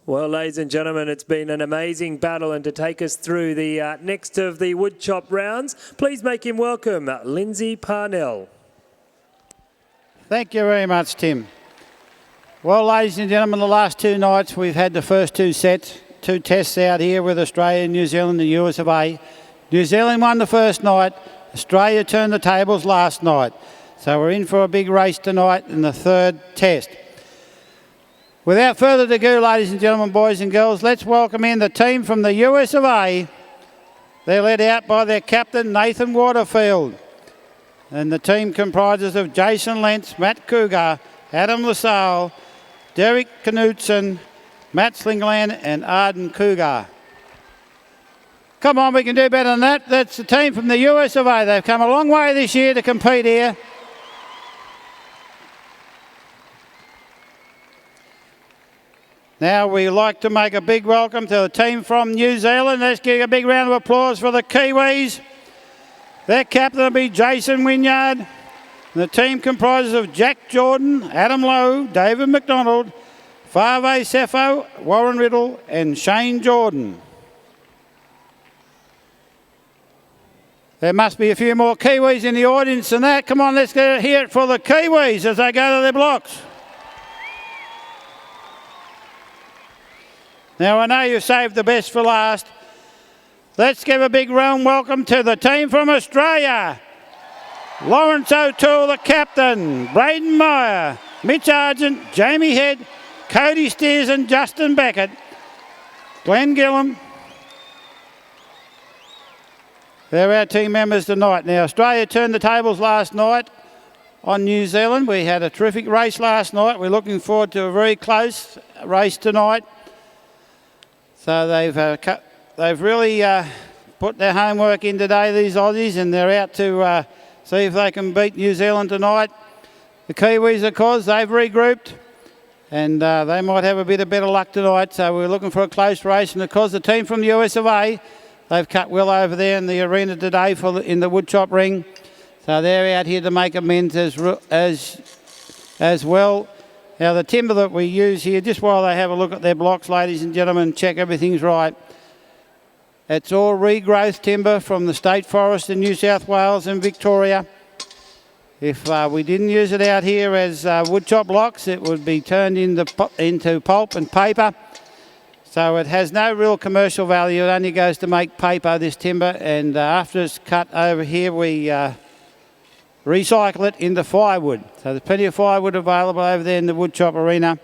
Well, ladies and gentlemen, it's been an amazing battle, and to take us through the next of the woodchop rounds, please make him welcome, Lindsay Parnell. Thank you very much, Tim. Well, ladies and gentlemen, the last two nights we've had the first two tests out here with Australia, New Zealand and US of A. New Zealand won the first night, Australia turned the tables last night. So we're in for a big race tonight in the third test. Without further ado, ladies and gentlemen, boys and girls, let's welcome in the team from the US of A. They're led out by their captain, Nathan Waterfield. And the team comprises of Jason Lentz, Matt Cougar, Adam LaSalle, Derek Knutson, Matt Slingland and Arden Cougar. Come on, we can do better than that. That's the team from the US of A. They've come a long way this year to compete here. Now we like to make a big welcome to the team from New Zealand. Let's give a big round of applause for the Kiwis. Their captain will be Jason Wynyard. And the team comprises of Jack Jordan, Adam Lowe, David McDonald, Fave Sefo, Warren Riddle and Shane Jordan. There must be a few more Kiwis in the audience than that. Come on, let's hear it for the Kiwis as they go to their blocks. Now, I know you saved the best for last. Let's give a big warm welcome to the team from Australia. Lawrence O'Toole, the captain. Braden Meyer, Mitch Argent, Jamie Head, Cody Steers and Justin Beckett. Glenn Gillum. They're our team members tonight. Now, Australia turned the tables last night on New Zealand. We had a terrific race last night. We're looking forward to a very close race tonight. So they've really put their homework in today, these Aussies, and they're out to see if they can beat New Zealand tonight. The Kiwis, of course, they've regrouped, and they might have a bit of better luck tonight. So we're looking for a close race, and of course the team from the US of A, they've cut well over there in the arena today in the woodchop ring. So they're out here to make amends as well. Now, the timber that we use here, just while they have a look at their blocks, ladies and gentlemen, check everything's right. It's all regrowth timber from the State Forest in New South Wales and Victoria. If we didn't use it out here as woodchop blocks, it would be turned into pulp and paper. So it has no real commercial value. It only goes to make paper, this timber. And after it's cut over here, we recycle it into firewood. So there's plenty of firewood available over there in the woodchop arena.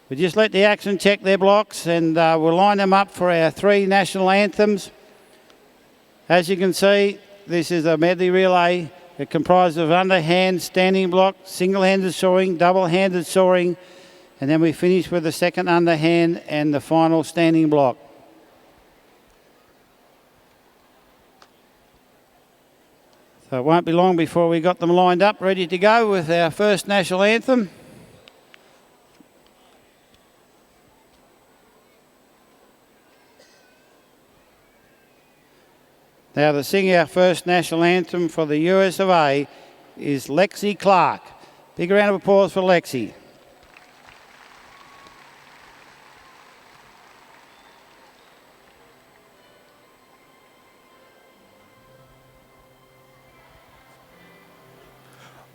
We just let the action check their blocks, and we'll line them up for our three national anthems. As you can see, this is a medley relay. It comprises of underhand standing block, single-handed soaring, double-handed soaring, and then we finish with the second underhand and the final standing block. So it won't be long before we got them lined up, ready to go with our first national anthem. Now to sing our first national anthem for the US of A is Lexi Clark. Big round of applause for Lexi.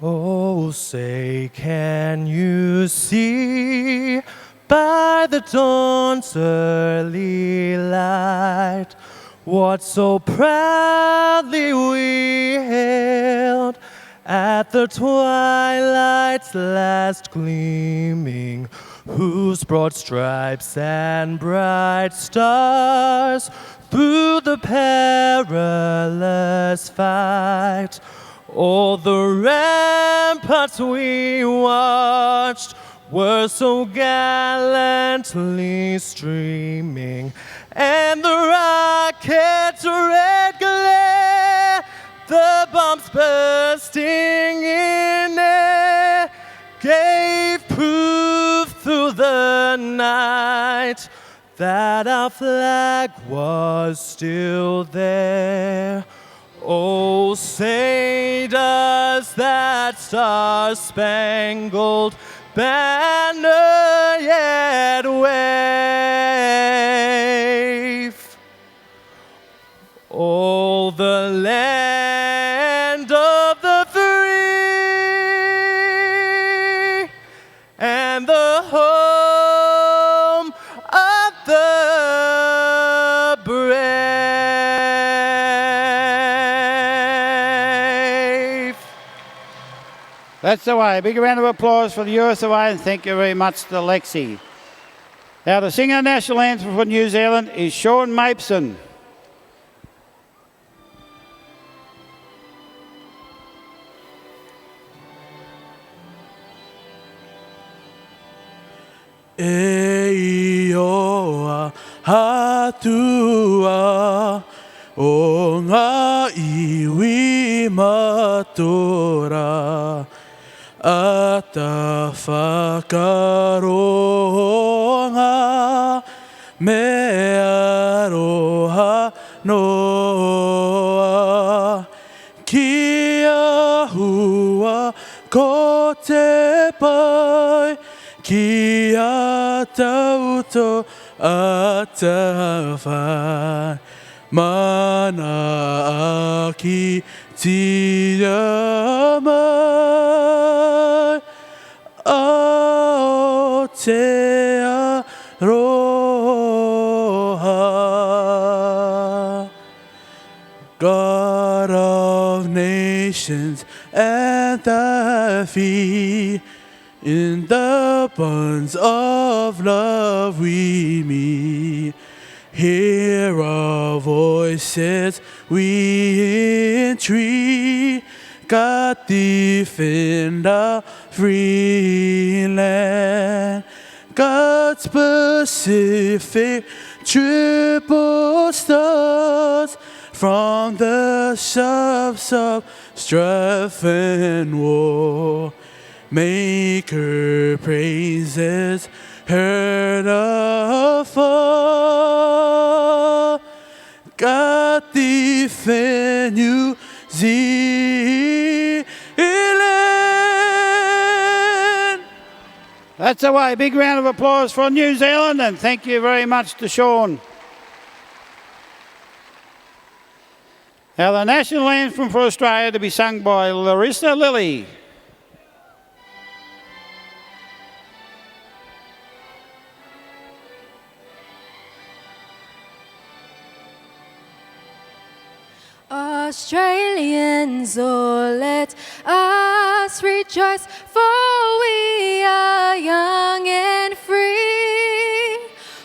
Oh, say, can you see by the dawn's early light what so proudly we hailed at the twilight's last gleaming, whose broad stripes and bright stars through the perilous fight all the ramparts we watched were so gallantly streaming, and the rocket's red glare, the bombs bursting in air, gave proof through the night that our flag was still there. Oh, say does that star-spangled banner yet wave? That's the way. Big round of applause for the USA and thank you very much to Lexi. Now to sing our national anthem for New Zealand is Sean Mapeson. E ioa hatua o ngā iwi matora a ta whakaronga me aroha noa kia hua ko te pai kia tauto a ta whai mana aki tira mai o te aroha. God of nations and the feet, in the bonds of love we meet. Hear our voices, we entreat. God defend our free land. God's Pacific triple stars from the shops of strife and war. Make her praises heard afar. God defend New Zealand. That's the way. Big round of applause for New Zealand and thank you very much to Sean. Now the national anthem for Australia to be sung by Larissa Lilly. Australians, oh, let us rejoice, for we are young and free.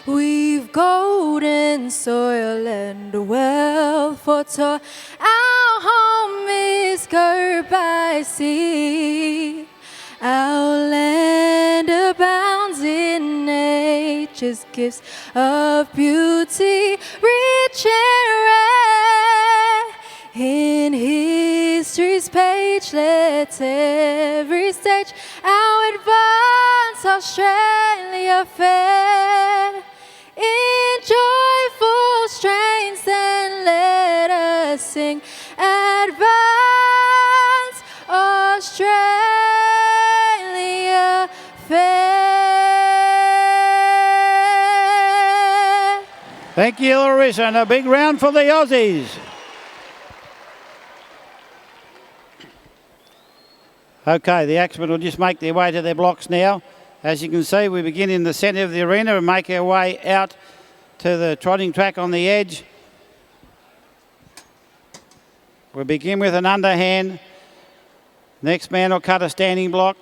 We've golden soil and wealth for toil. Our home is girt by sea. Our land abounds in nature's gifts of beauty, rich and rare. In history's page, let every stage our advance Australia fair. In joyful strains, then let us sing, advance Australia fair. Thank you, Larissa, and a big round for the Aussies. Okay, the axemen will just make their way to their blocks now. As you can see, we begin in the centre of the arena and make our way out to the trotting track on the edge. We begin with an underhand. Next man will cut a standing block.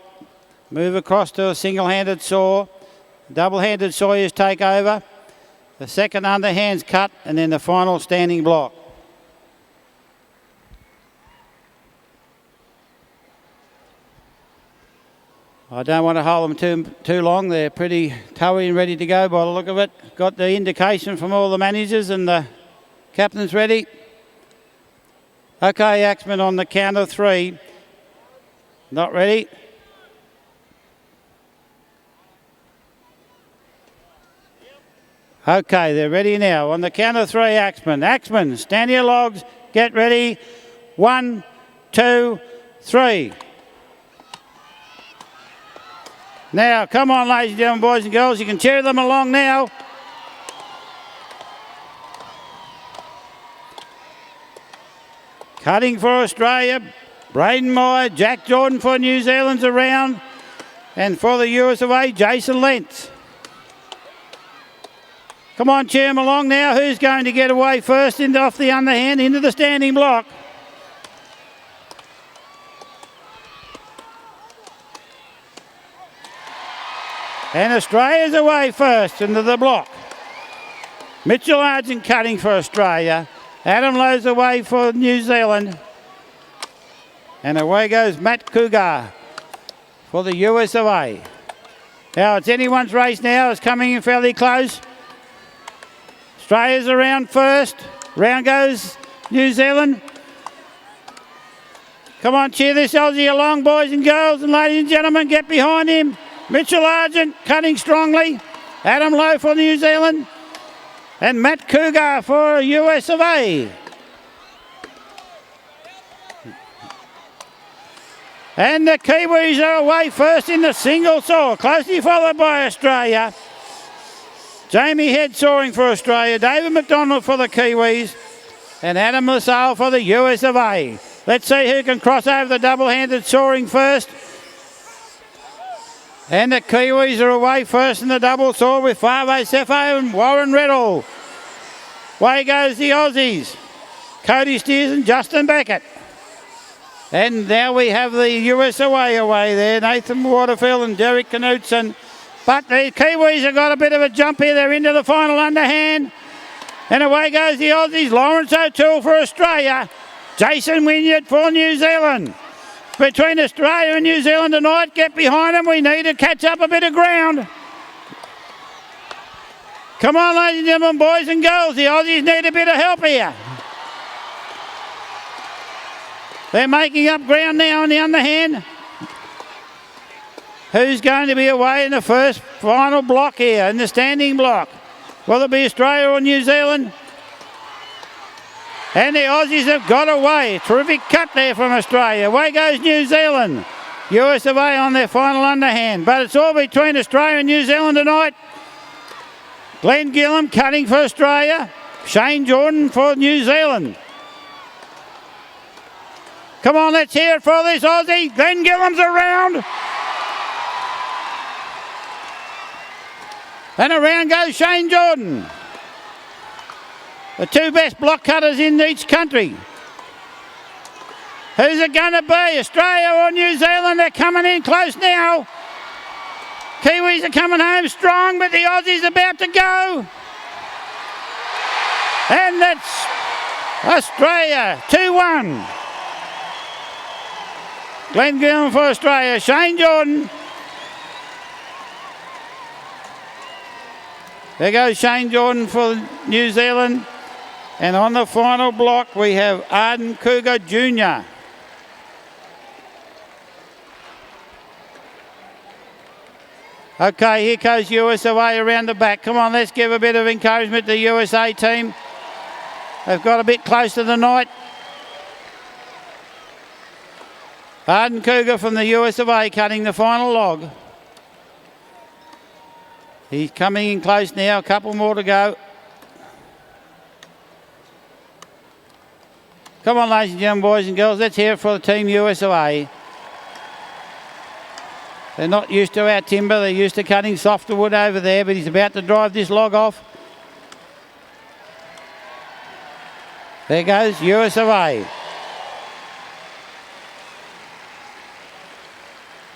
Move across to a single-handed saw. Double-handed sawyers take over. The second underhand's cut and then the final standing block. I don't want to hold them too long. They're pretty towy and ready to go by the look of it. Got the indication from all the managers and the captain's ready. Okay, axemen on the count of three. Not ready. Okay, they're ready now. On the count of three, axemen. Axemen, stand your logs. Get ready. 1, 2, 3. Now, come on, ladies and gentlemen, boys and girls. You can cheer them along now. Cutting for Australia, Braden Meyer, Jack Jordan for New Zealand's around. And for the USA, Jason Lentz. Come on, cheer them along now. Who's going to get away first off the underhand into the standing block? And Australia's away first into the block. Mitchell Argent cutting for Australia. Adam Lowe's away for New Zealand. And away goes Matt Cougar for the US of A. Now it's anyone's race now. It's coming in fairly close. Australia's around first. Round goes New Zealand. Come on, cheer this Aussie along, boys and girls, and ladies and gentlemen, get behind him. Mitchell Argent cutting strongly. Adam Lowe for New Zealand. And Matt Cougar for US of A. And the Kiwis are away first in the single saw, closely followed by Australia. Jamie Head soaring for Australia, David McDonald for the Kiwis, and Adam LaSalle for the US of A. Let's see who can cross over the double-handed soaring first. And the Kiwis are away first in the double saw with Favo Sefo and Warren Riddle. Away goes the Aussies, Cody Steers and Justin Beckett. And now we have the US away there, Nathan Waterfield and Derek Knutson. But the Kiwis have got a bit of a jump here. They're into the final underhand. And away goes the Aussies, Lawrence O'Toole for Australia, Jason Wynyard for New Zealand. Between Australia and New Zealand tonight, get behind them. We need to catch up a bit of ground. Come on, ladies and gentlemen, boys and girls, the Aussies need a bit of help here. They're making up ground now on the underhand. Who's going to be away in the first final block here, in the standing block? Will it be Australia or New Zealand? And the Aussies have got away. Terrific cut there from Australia. Away goes New Zealand. US of A on their final underhand. But it's all between Australia and New Zealand tonight. Glenn Gillam cutting for Australia. Shane Jordan for New Zealand. Come on, let's hear it for this Aussie. Glenn Gillam's around. And around goes Shane Jordan. The two best block cutters in each country. Who's it going to be? Australia or New Zealand? They're coming in close now. Kiwis are coming home strong, but the Aussies about to go. And that's Australia, 2-1. Glenn Gillam for Australia, Shane Jordan. There goes Shane Jordan for New Zealand. And on the final block, we have Arden Cougar Jr. Okay, here goes USA around the back. Come on, let's give a bit of encouragement to the USA team. They've got a bit closer tonight. Arden Cougar from the US of A cutting the final log. He's coming in close now, a couple more to go. Come on, ladies and gentlemen, boys and girls, let's hear it for the team US of A. They're not used to our timber, they're used to cutting softer wood over there, but he's about to drive this log off. There goes US of A.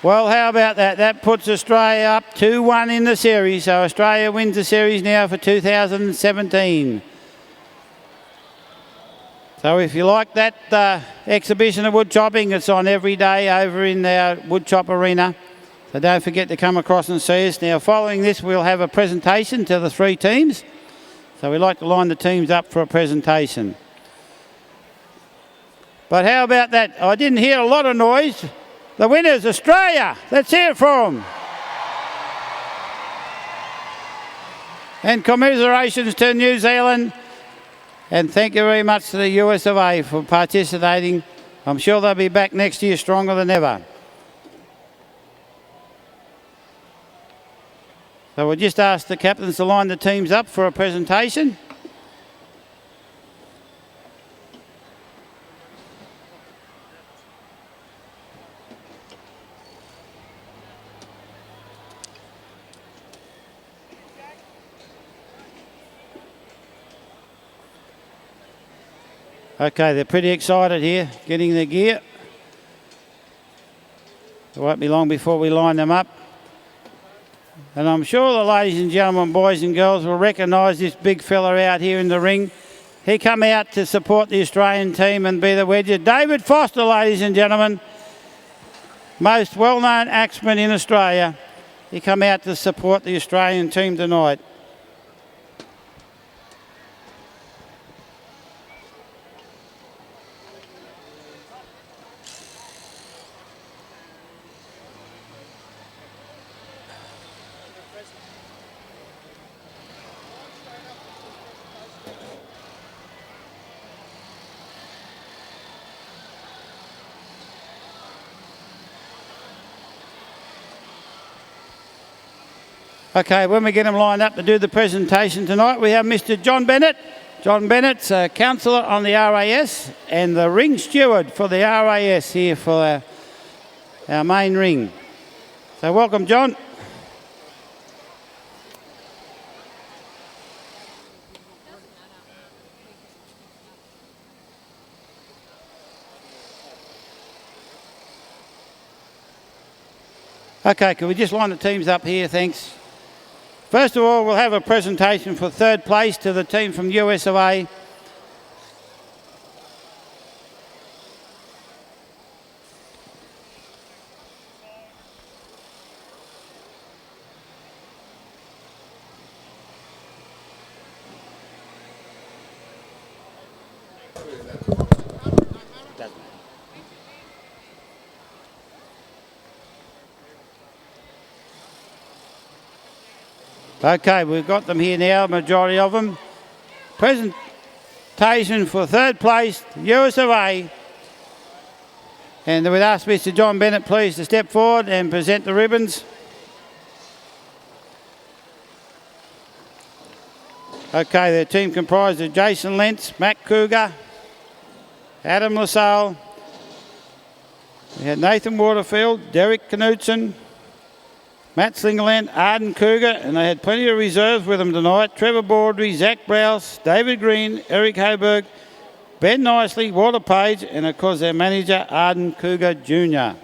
Well, how about that? That puts Australia up 2-1 in the series. So Australia wins the series now for 2017. So if you like that exhibition of wood chopping, it's on every day over in our wood chop arena. So don't forget to come across and see us. Now following this, we'll have a presentation to the three teams. So we like to line the teams up for a presentation. But how about that? I didn't hear a lot of noise. The winners, Australia. Let's hear it for them. And commiserations to New Zealand. And thank you very much to the US of A for participating. I'm sure they'll be back next year stronger than ever. So we'll just ask the captains to line the teams up for a presentation. Okay, they're pretty excited here, getting their gear. It won't be long before we line them up. And I'm sure the ladies and gentlemen, boys and girls will recognise this big fella out here in the ring. He come out to support the Australian team and be the wedger. David Foster, ladies and gentlemen, most well-known axeman in Australia. He come out to support the Australian team tonight. Okay, when we get him lined up to do the presentation tonight, we have Mr. John Bennett. John Bennett's a counsellor on the RAS and the ring steward for the RAS here for our main ring. So welcome, John. Okay, can we just line the teams up here, thanks. First of all, we'll have a presentation for third place to the team from US of A. Okay, we've got them here now, majority of them. Presentation for third place, US of A. And we'd ask Mr. John Bennett please to step forward and present the ribbons. Okay, their team comprised of Jason Lentz, Matt Cougar, Adam LaSalle. We had Nathan Waterfield, Derek Knudsen, Matt Slingerland, Arden Cougar, and they had plenty of reserves with them tonight. Trevor Baldry, Zach Browse, David Green, Eric Hoberg, Ben Nicely, Walter Page, and of course their manager, Arden Cougar Jr.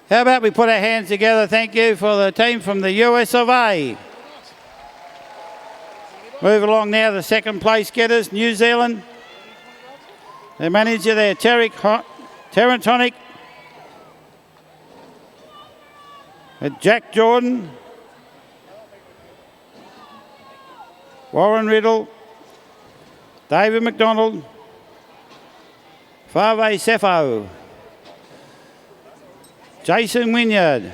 How about we put our hands together, thank you, for the team from the US of A. Move along now, the second place getters, New Zealand. Their manager there, Terrantonic. Jack Jordan, Warren Riddle, David McDonald, Fave Sefo, Jason Wynyard,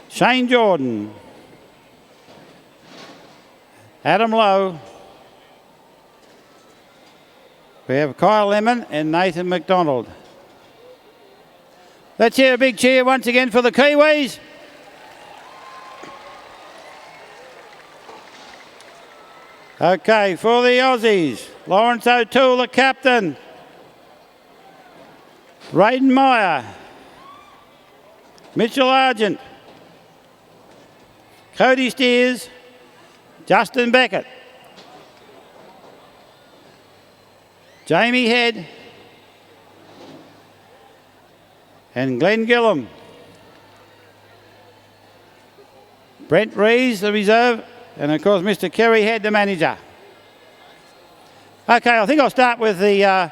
Shane Jordan, Adam Lowe. We have Kyle Lemon and Nathan McDonald. Let's hear a big cheer once again for the Kiwis. Okay, for the Aussies, Lawrence O'Toole, the captain. Braden Meyer. Mitchell Argent. Cody Steers. Justin Beckett. Jamie Head. And Glenn Gillum. Brent Rees, the reserve, and of course Mr. Kerry Head, the manager. Okay, I think I'll start with the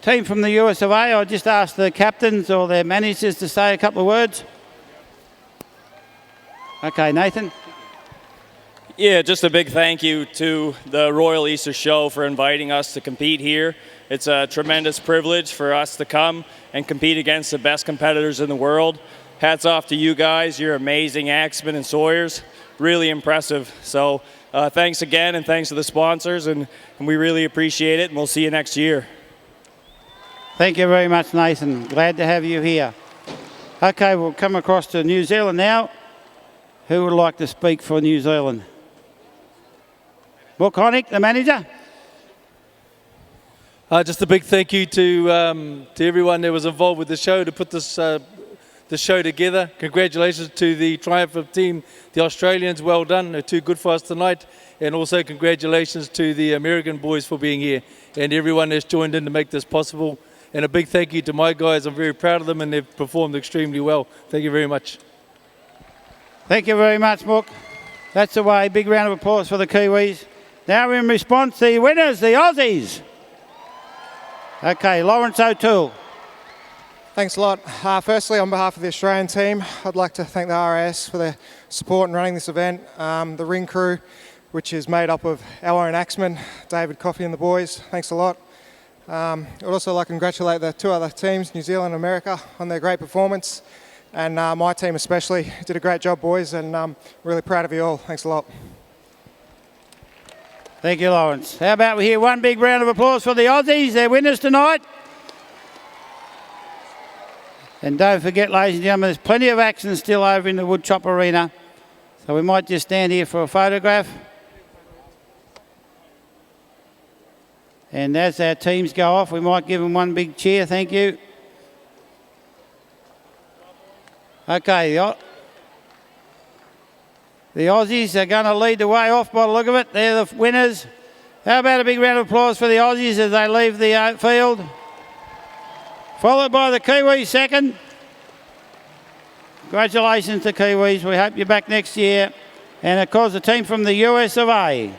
team from the US of A. I'll just ask the captains or their managers to say a couple of words. Okay, Nathan. Yeah, just a big thank you to the Royal Easter Show for inviting us to compete here. It's a tremendous privilege for us to come and compete against the best competitors in the world. Hats off to you guys. You're amazing axemen and sawyers. Really impressive. So thanks again, and thanks to the sponsors, and we really appreciate it, and we'll see you next year. Thank you very much, Nathan. Glad to have you here. Okay, we'll come across to New Zealand now. Who would like to speak for New Zealand? Will Connick, the manager. Just a big thank you to everyone that was involved with the show to put this the show together. Congratulations to the Triumph team, the Australians. Well done. They're too good for us tonight. And also congratulations to the American boys for being here and everyone that's joined in to make this possible. And a big thank you to my guys. I'm very proud of them, and they've performed extremely well. Thank you very much. Thank you very much, Mook. That's the way. Big round of applause for the Kiwis. Now in response, the winners, the Aussies. Okay, Lawrence O'Toole. Thanks a lot. Firstly, on behalf of the Australian team, I'd like to thank the RAS for their support in running this event. The ring crew, which is made up of our own axeman, David Coffey and the boys. Thanks a lot. I'd also like to congratulate the two other teams, New Zealand and America, on their great performance. And my team especially did a great job, boys, and I'm really proud of you all. Thanks a lot. Thank you, Lawrence. How about we hear one big round of applause for the Aussies, their winners tonight. And don't forget, ladies and gentlemen, there's plenty of action still over in the Woodchop Arena. So we might just stand here for a photograph. And as our teams go off, we might give them one big cheer. Thank you. Okay, the Aussies are going to lead the way off by the look of it. They're the winners. How about a big round of applause for the Aussies as they leave the field? Followed by the Kiwis second. Congratulations to Kiwis. We hope you're back next year. And of course, the team from the US of A.